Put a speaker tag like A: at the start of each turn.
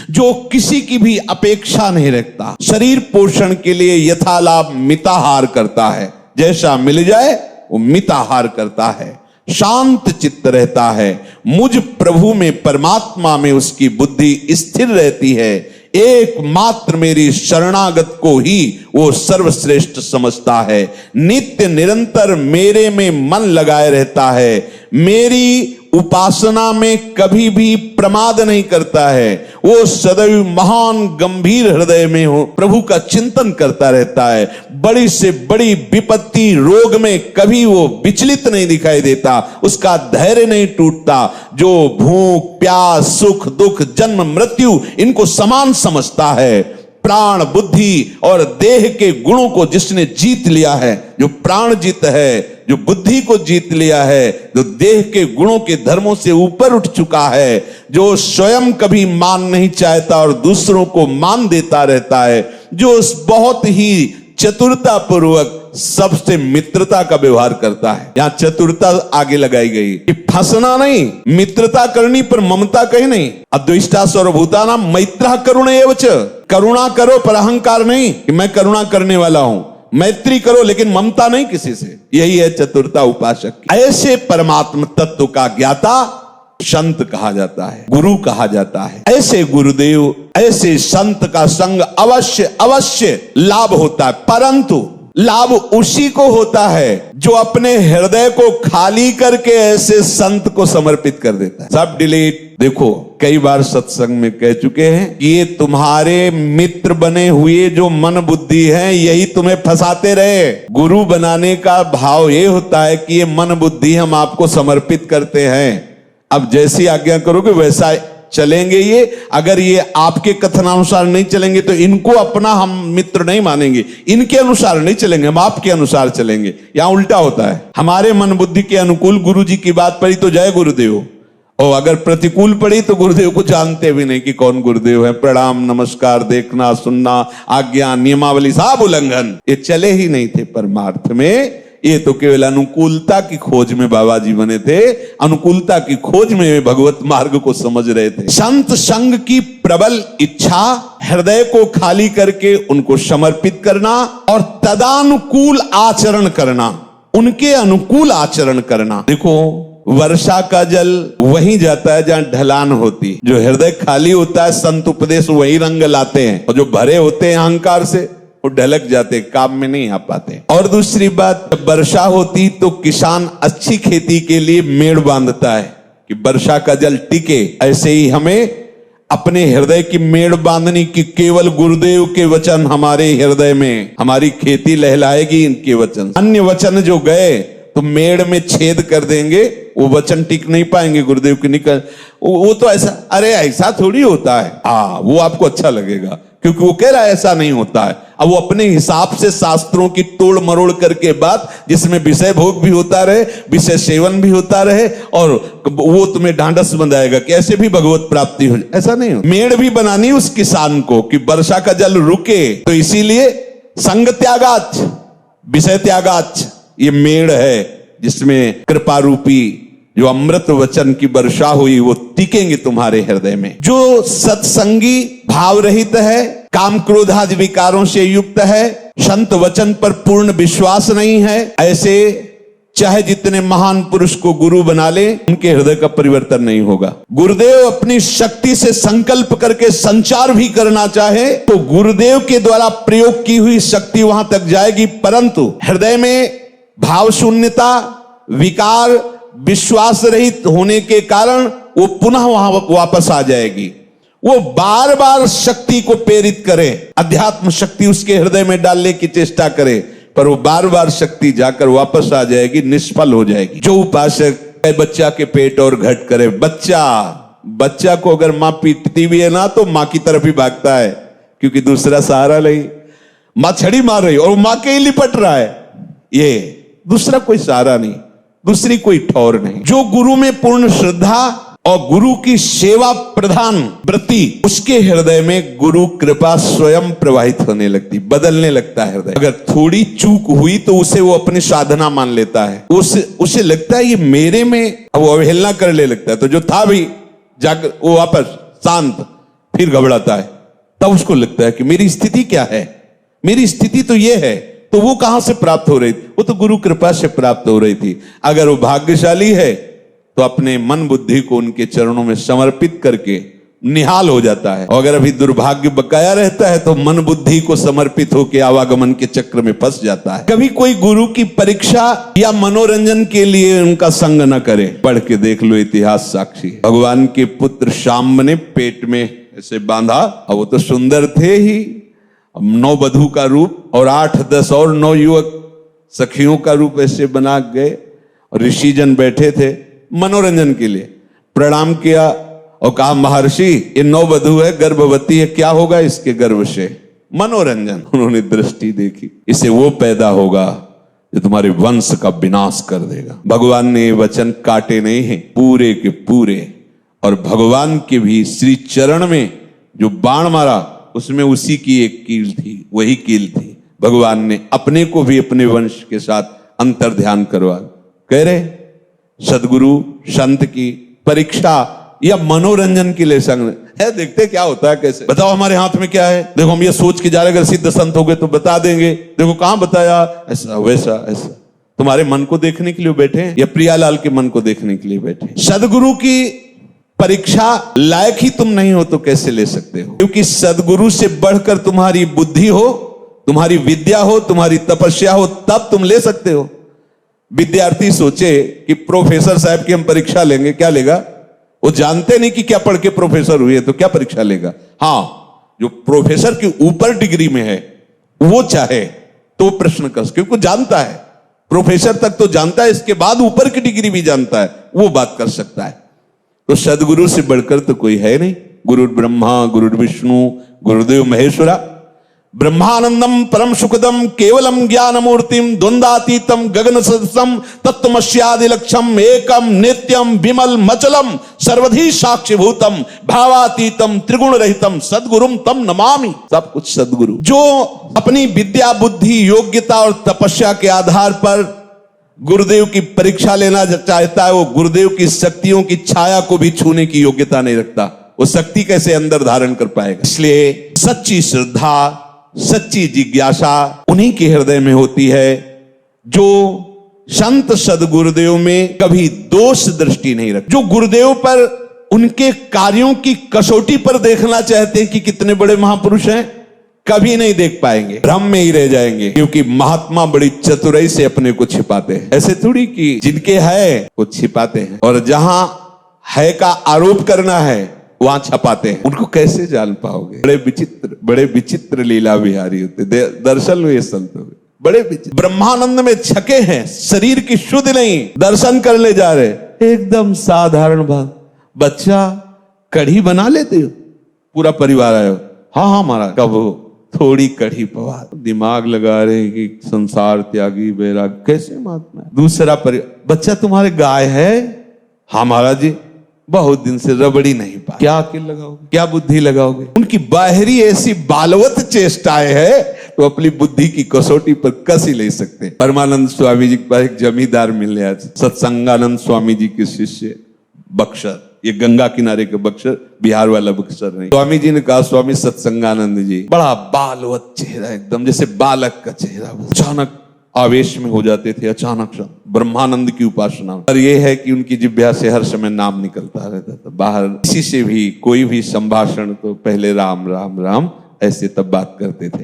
A: जो किसी की भी अपेक्षा नहीं रखता, शरीर पोषण के लिए यथालाभ मिताहार करता है, जैसा मिल जाए वो मिताहार करता है, शांत चित्त रहता है, मुझ प्रभु में परमात्मा में उसकी बुद्धि स्थिर रहती है, एकमात्र मेरी शरणागत को ही वो सर्वश्रेष्ठ समझता है, नित्य निरंतर मेरे में मन लगाए रहता है, मेरी उपासना में कभी भी प्रमाद नहीं करता है, वो सदैव महान गंभीर हृदय में हो प्रभु का चिंतन करता रहता है, बड़ी से बड़ी विपत्ति रोग में कभी वो विचलित नहीं दिखाई देता, उसका धैर्य नहीं टूटता, जो भूख प्यास सुख दुख जन्म मृत्यु इनको समान समझता है, प्राण बुद्धि और देह के गुणों को जिसने जीत लिया है, जो प्राण जीत है, जो बुद्धि को जीत लिया है, जो देह के गुणों के धर्मों से ऊपर उठ चुका है, जो स्वयं कभी मान नहीं चाहता और दूसरों को मान देता रहता है, जो बहुत ही चतुरता पूर्वक सबसे मित्रता का व्यवहार करता है। यहां चतुरता आगे लगाई गई कि फंसना नहीं, मित्रता करनी पर ममता कहीं नहीं। अद्वेष्टा सर्वभूतानां मैत्रः करुण एव च, करुणा करो पर अहंकार नहीं कि मैं करुणा करने वाला हूं, मैत्री करो लेकिन ममता नहीं किसी से। यही है चतुरता उपासक की। ऐसे परमात्म तत्व का ज्ञाता संत कहा जाता है, गुरु कहा जाता है। ऐसे गुरुदेव ऐसे संत का संग अवश्य अवश्य लाभ होता है, परंतु लाभ उसी को होता है जो अपने हृदय को खाली करके ऐसे संत को समर्पित कर देता है। सब डिलीट। देखो कई बार सत्संग में कह चुके हैं कि ये तुम्हारे मित्र बने हुए जो मन बुद्धि है यही तुम्हें फंसाते रहे। गुरु बनाने का भाव ये होता है कि ये मन बुद्धि हम आपको समर्पित करते हैं, अब जैसी आज्ञा करोगे वैसा चलेंगे। ये अगर ये आपके कथनानुसार नहीं चलेंगे तो इनको अपना हम मित्र नहीं मानेंगे, इनके अनुसार नहीं चलेंगे, हम आपके अनुसार चलेंगे। यहां उल्टा होता है, हमारे मन बुद्धि के अनुकूल गुरु जी की बात पड़ी तो जय गुरुदेव, और अगर प्रतिकूल पड़ी तो गुरुदेव को जानते भी नहीं कि कौन गुरुदेव है। प्रणाम नमस्कार देखना सुनना आज्ञा नियमावली सब उल्लंघन, ये चले ही नहीं थे परमार्थ में। ये तो केवल अनुकूलता की खोज में बाबा जी बने थे, अनुकूलता की खोज में भगवत मार्ग को समझ रहे थे। संत संग की प्रबल इच्छा, हृदय को खाली करके उनको समर्पित करना और तदानुकूल आचरण करना, उनके अनुकूल आचरण करना। देखो वर्षा का जल वहीं जाता है जहां ढलान होती, जो हृदय खाली होता है संत उपदेश वही रंग लाते हैं, और जो भरे होते हैं अहंकार से वो ढलक जाते, काम में नहीं आ पाते। और दूसरी बात, वर्षा होती तो किसान अच्छी खेती के लिए मेड़ बांधता है कि वर्षा का जल टिके। ऐसे ही हमें अपने हृदय की मेड़ बांधनी कि केवल गुरुदेव के वचन हमारे हृदय में, हमारी खेती लहलाएगी इनके वचन। अन्य वचन जो गए तो मेड़ में छेद कर देंगे, वो वचन टिक नहीं पाएंगे गुरुदेव के निकल। वो तो ऐसा, अरे ऐसा थोड़ी होता है, वो आपको अच्छा लगेगा क्योंकि वो कह रहा है ऐसा नहीं होता है। अब वो अपने हिसाब से शास्त्रों की तोड़ मरोड़ करके बात, जिसमें विषय भोग भी होता रहे, विषय सेवन भी होता रहे, और वो तुम्हें ढांढस बंधाएगा कि ऐसे भी भगवत प्राप्ति हो जाए। ऐसा नहीं हो। मेड़ भी बनानी उस किसान को कि वर्षा का जल रुके, तो इसीलिए संग त्यागाच विषय त्यागाच ये मेड़ है जिसमें कृपा रूपी जो अमृत वचन की वर्षा हुई वो टिकेंगे तुम्हारे हृदय में। जो सत्संगी भाव रहित है, काम क्रोध आदि विकारों से युक्त है, संत वचन पर पूर्ण विश्वास नहीं है, ऐसे चाहे जितने महान पुरुष को गुरु बना ले उनके हृदय का परिवर्तन नहीं होगा। गुरुदेव अपनी शक्ति से संकल्प करके संचार भी करना चाहे तो गुरुदेव के द्वारा प्रयोग की हुई शक्ति वहां तक जाएगी, परंतु हृदय में भाव शून्यता विकार विश्वास रहित होने के कारण वो पुनः वहां वापस आ जाएगी। वो बार बार शक्ति को प्रेरित करे, अध्यात्म शक्ति उसके हृदय में डालने की चेष्टा करे, पर वो बार बार शक्ति जाकर वापस आ जाएगी, निष्फल हो जाएगी। जो उपासक बच्चा के पेट और घट करे, बच्चा को अगर मां पीटती भी है ना तो मां की तरफ ही भागता है, क्योंकि दूसरा सहारा नहीं। मां छड़ी मार रही और मां के ही लिपट रहा है, ये दूसरा कोई सहारा नहीं, दूसरी कोई ठौर नहीं। जो गुरु में पूर्ण श्रद्धा और गुरु की सेवा प्रधान वृत्ति, उसके हृदय में गुरु कृपा स्वयं प्रवाहित होने लगती, बदलने लगता है हृदय। अगर थोड़ी चूक हुई तो उसे वो अपनी साधना मान लेता है, उसे लगता है ये मेरे में, अब वो अवहेलना करने लगता है। तो जो था भी जाकर वो वापस शांत, फिर घबराता है। तब उसको लगता है कि मेरी स्थिति क्या है, मेरी स्थिति तो ये है। तो वो कहां से प्राप्त हो रही थी? वो तो गुरु कृपा से प्राप्त हो रही थी। अगर वो भाग्यशाली है तो अपने मन बुद्धि को उनके चरणों में समर्पित करके निहाल हो जाता है, और अगर अभी दुर्भाग्य बकाया रहता है तो मन बुद्धि को समर्पित होकर आवागमन के चक्र में फंस जाता है। कभी कोई गुरु की परीक्षा या मनोरंजन के लिए उनका संग न करे। पढ़ के देख लो, इतिहास साक्षी है। भगवान के पुत्र शाम्ब ने पेट में ऐसे बांधा, और वो तो सुंदर थे ही, 9 वधू का रूप और 8-10 और 9 युवक सखियों का रूप ऐसे बना गए, और ऋषिजन बैठे थे मनोरंजन के लिए। प्रणाम किया और कहा, महर्षि ये 9 वधू है, गर्भवती है, क्या होगा इसके गर्भ से? मनोरंजन। उन्होंने दृष्टि देखी, इससे वो पैदा होगा जो तुम्हारे वंश का विनाश कर देगा। भगवान ने ये वचन काटे नहीं हैं, पूरे के पूरे। और भगवान के भी श्री चरण में जो बाण मारा उसमें उसी की एक कील थी, वही कील थी। भगवान ने अपने को भी अपने वंश के साथ अंतर ध्यान करवा। कह रहे सदगुरु संत की परीक्षा या मनोरंजन के लिए संग है, देखते क्या होता है, कैसे बताओ हमारे हाथ में क्या है। देखो हम ये सोच के जा रहे, अगर सिद्ध संत हो गए तो बता देंगे। देखो कहां बताया, ऐसा वैसा ऐसा। तुम्हारे मन को देखने के लिए बैठे हैं या प्रियालाल के मन को देखने के लिए बैठे? सदगुरु की परीक्षा लायक ही तुम नहीं हो तो कैसे ले सकते हो? क्योंकि सदगुरु से बढ़कर तुम्हारी बुद्धि हो, तुम्हारी विद्या हो, तुम्हारी तपस्या हो, तब तुम ले सकते हो। विद्यार्थी सोचे कि प्रोफेसर साहब की हम परीक्षा लेंगे, क्या लेगा? वो जानते नहीं कि क्या पढ़ के प्रोफेसर हुए, तो क्या परीक्षा लेगा। हाँ, जो प्रोफेसर के ऊपर डिग्री में है वो चाहे तो प्रश्न कर, क्योंकि जानता है, प्रोफेसर तक तो जानता है, इसके बाद ऊपर की डिग्री भी जानता है, वो बात कर सकता है। तो सदगुरु से बढ़कर तो कोई है नहीं। गुरु ब्रह्मा गुरु विष्णु गुरुदेव महेश्वरा, ब्रह्मानंदम परम सुखदम केवलम ज्ञान मूर्तिम द्वंद्वातीतम गगन सदसम तत्वमस्यादि लक्ष्यम एकम नित्यम विमल मचलम सर्वधि साक्षिभूतम भावातीतम त्रिगुण रहितम सदगुरुम तम नमामि। सब कुछ सदगुरु, जो अपनी विद्या बुद्धि योग्यता और तपस्या के आधार पर गुरुदेव की परीक्षा लेना चाहता है, वो गुरुदेव की शक्तियों की छाया को भी छूने की योग्यता नहीं रखता। वो शक्ति कैसे अंदर धारण कर पाएगा? इसलिए सच्ची श्रद्धा, सच्ची जिज्ञासा उन्हीं के हृदय में होती है जो संत सदगुरुदेव में कभी दोष दृष्टि नहीं रखते, जो गुरुदेव पर उनके कार्यों की कसौटी पर देखना चाहते हैं कि कितने बड़े महापुरुष हैं, कभी नहीं देख पाएंगे, भ्रम में ही रह जाएंगे। क्योंकि महात्मा बड़ी चतुराई से अपने को छिपाते हैं। ऐसे थोड़ी कि जिनके है वो छिपाते हैं, और जहां है का आरोप करना है वहां छपाते हैं। उनको कैसे जान पाओगे? बड़े विचित्र लीला विहारी होते, दर्शन हुए संत हुए, बड़े विचित्र। ब्रह्मानंद में छके हैं, शरीर की शुद्ध नहीं, दर्शन करने जा रहे, एकदम साधारण बात। बच्चा कढ़ी बना लेते हो, पूरा परिवार आया, हाँ हाँ महाराज, कब थोड़ी कढ़ी पवा, दिमाग लगा रहे कि संसार त्यागी बैराग कैसे महात्मा। दूसरा बच्चा तुम्हारे गाय है, हाँ महाराज जी, बहुत दिन से रबड़ी नहीं पा, क्या अकेल लगाओगे, क्या बुद्धि लगाओगे? उनकी बाहरी ऐसी बालवत चेष्टाएं है तो अपनी बुद्धि की कसौटी पर कस ही ले सकते हैं। परमानंद स्वामी जी के पास एक जमींदार मिलने आए, सत्संगानंद स्वामी जी के शिष्य बक्सर, ये गंगा किनारे के बक्सर, बिहार वाला बक्सर नहीं। स्वामी जी ने कहा, स्वामी सत्संगानंद जी, बड़ा बालवत चेहरा, एकदम जैसे बालक का चेहरा, अचानक आवेश में हो जाते थे, अचानक ब्रह्मानंद की उपासना। और यह है कि उनकी जिह्वा से हर समय नाम निकलता रहता था। बाहर किसी से भी कोई भी संभाषण तो पहले राम राम राम ऐसे तब बात करते थे।